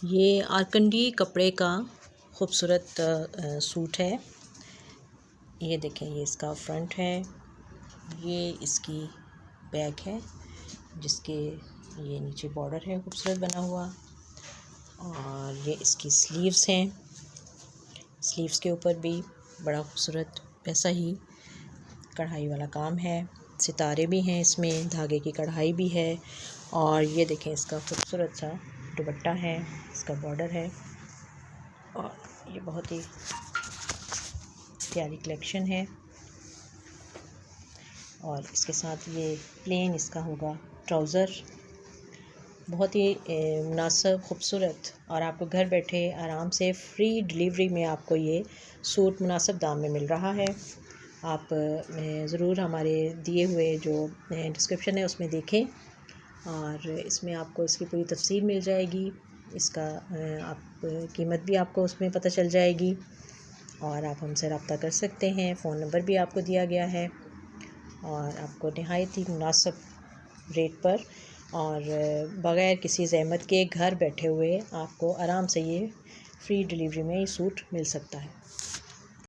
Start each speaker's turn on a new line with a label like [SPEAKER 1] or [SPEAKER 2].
[SPEAKER 1] ये आरकंडी कपड़े का खूबसूरत सूट है। ये देखें, ये इसका फ्रंट है, ये इसकी बैक है जिसके ये नीचे बॉर्डर है खूबसूरत बना हुआ, और ये इसकी स्लीव्स हैं। स्लीव्स के ऊपर भी बड़ा खूबसूरत वैसा ही कढ़ाई वाला काम है, सितारे भी हैं इसमें, धागे की कढ़ाई भी है। और ये देखें, इसका खूबसूरत सा दुपट्टा है, इसका बॉर्डर है, और ये बहुत ही प्यारी कलेक्शन है। और इसके साथ ये प्लेन इसका होगा ट्राउज़र, बहुत ही मुनासिब खूबसूरत, और आपको घर बैठे आराम से फ्री डिलीवरी में आपको ये सूट मुनासिब दाम में मिल रहा है। आप ज़रूर हमारे दिए हुए जो डिस्क्रिप्शन है उसमें देखें, और इसमें आपको इसकी पूरी तफसील मिल जाएगी। इसका आप कीमत भी आपको उसमें पता चल जाएगी, और आप हमसे रब्ता कर सकते हैं। फ़ोन नंबर भी आपको दिया गया है, और आपको नहायत ही मुनासिब रेट पर और बग़ैर किसी ज़हमत के घर बैठे हुए आपको आराम से ये फ्री डिलीवरी में ये सूट मिल सकता है।